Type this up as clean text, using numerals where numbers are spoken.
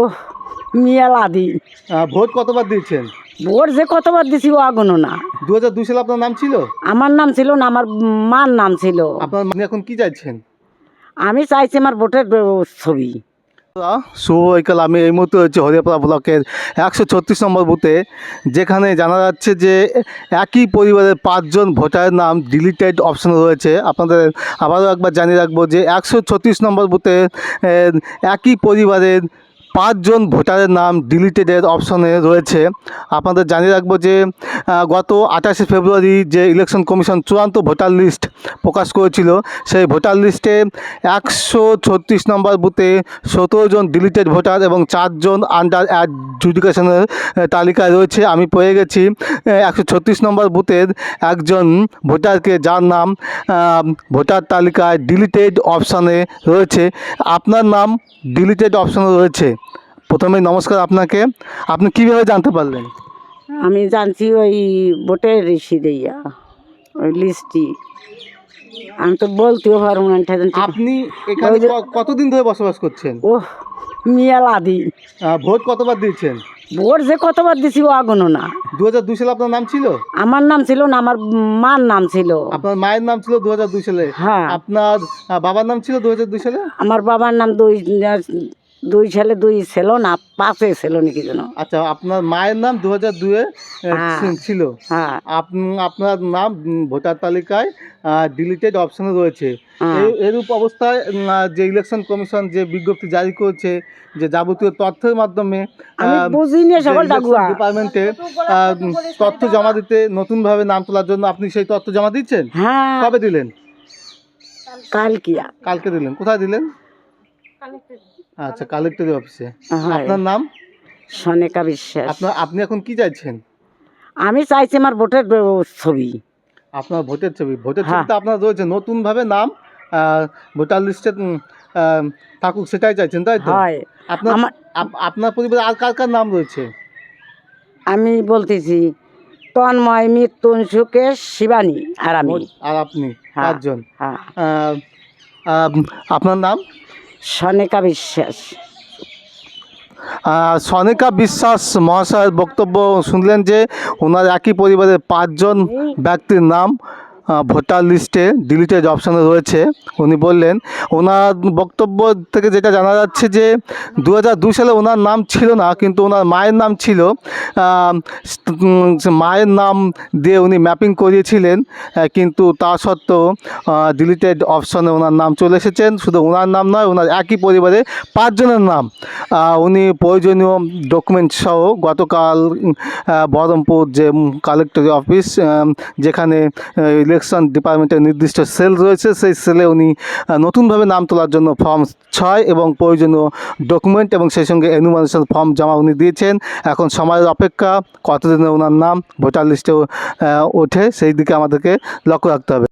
ওহ মেলা দিন। ভোট কতবার দিয়েছেন? ভোট যে কতবার দিছি ও আগুনও না। 2002 সালে আপনার নাম ছিল? আমার নাম ছিল না, আমার মার নাম ছিল। আপনি এখন কি চাইছেন? আমি চাইছি আমার ভোটের ছবি। শুভ বিকাল। আমি এই মুহূর্তে হচ্ছে হরিয়াপাড়া ব্লকের 136 নম্বর বুথে, যেখানে জানা যাচ্ছে যে একই পরিবারের 5 জন ভোটারের নাম ডিলিটেড অপশনে রয়েছে। আপনাদের আবারও একবার জানিয়ে রাখবো যে 136 নম্বর বুথে একই পরিবারের 5 জন ভোটারের নাম ডিলিটেডের অপশনে রয়েছে। আপনাদের জানিয়ে রাখবো যে গত 28শে ফেব্রুয়ারি যে ইলেকশন কমিশন চূড়ান্ত ভোটার লিস্ট প্রকাশ করেছিল, সেই ভোটার লিস্টে 136 নম্বর বুথে 17 জন ডিলিটেড ভোটার এবং 4 জন আন্ডার অ্যাডজুডিকেশনের তালিকায় রয়েছে। আমি পেয়ে গেছি 136 নম্বর বুথের একজন ভোটারকে, যার নাম ভোটার তালিকায় ডিলিটেড অপশানে রয়েছে। আপনার নাম ডিলিটেড অপশানে রয়েছে। প্রথমে নমস্কার আপনাকে। আপনি কীভাবে জানতে পারলেন? আমি জানছি ওই ভোটের ইয়া ওই লিস্টটি। আমি তো বলতেও পারবো না। আপনি এখানে কতদিন ধরে বসবাস করছেন? ওহ মেলা দিন। ভোট কতবার দিয়েছেন? ভোট যে কতবার দিছি ও আগুনও না। 2002 সালে আপনার নাম ছিল? আমার নাম ছিল না, আমার মার নাম ছিল। আপনার মায়ের নাম ছিল 2002 সালে? হ্যাঁ। আপনার বাবার নাম ছিল 2002 সালে? আমার বাবার নাম 2 সালে 2 ছিল না, 5-এ ছিল নাকি যেন। আচ্ছা, আপনার মায়ের নাম 2002-এ ছিল। হ্যাঁ। আপনার নাম ভোটার তালিকায় ডিলিটেড অপশনে রয়েছে। এরূপ অবস্থায় যে ইলেকশন কমিশন যে বিজ্ঞপ্তি জারি করেছে, যে যাবতীয় তথ্যের মাধ্যমে ডিপার্টমেন্টে তথ্য জমা দিতে, নতুনভাবে নাম তোলার জন্য আপনি সেই তথ্য জমা দিচ্ছেন? হ্যাঁ। কবে দিলেন? কালকে দিলেন। কোথায় দিলেন? আচ্ছা, কালেক্টর অফিসে। আপনার নাম? সনেকা বিশ্বাস। আপনি এখন কি চাইছেন? আমি চাইছি আমার ভোটের ছবি। আপনার ভোটের ছবি? ভোটের ছবিতে আপনার রয়েছে, নতুনভাবে নাম ভোটার লিস্টে থাকুক, সেটাই চাইছেন, তাই তো? আপনার পরিবারে আর কার কার নাম রয়েছে? আমি বলতেছি তন্ময়, মৃত্যুন, সুকেশ, শিবানী আর আমি। আর আপনি 5 জন? হ্যাঁ। আপনার নাম? সনেকা বিশ্বাস। সনেকা বিশ্বাস মহাশয়ের বক্তব্য শুনলেন যে ওনার একই পরিবারের 5 জন ব্যক্তির নাম ভোটার লিস্টে ডিলিটেড অপশানে রয়েছে। উনি বললেন, ওনার বক্তব্য থেকে যেটা জানা যাচ্ছে যে 2002 সালে ওনার নাম ছিল না, কিন্তু ওনার মায়ের নাম ছিল। মায়ের নাম দিয়ে উনি ম্যাপিং করিয়েছিলেন, কিন্তু তা সত্ত্বেও ডিলিটেড অপশানে ওনার নাম চলে এসেছেন। শুধু ওনার নাম নয়, ওনার একই পরিবারে 5 জনের নাম। উনি প্রয়োজনীয় ডকুমেন্ট সহ গতকাল বহরমপুর যে কালেক্টর অফিস, যেখানে ইলেকশন ডিপার্টমেন্টের নির্দিষ্ট সেল রয়েছে, সেই সেলে উনি নতুনভাবে নাম তোলার জন্য ফর্ম 6 এবং প্রয়োজনীয় ডকুমেন্ট এবং সেই সঙ্গে এনুমারেশন ফর্ম জমা উনি দিয়েছেন। এখন সময়ের অপেক্ষা, কতদিনে ওনার নাম ভোটার লিস্টে ওঠে সেই দিকে আমাদেরকে লক্ষ্য রাখতে হবে।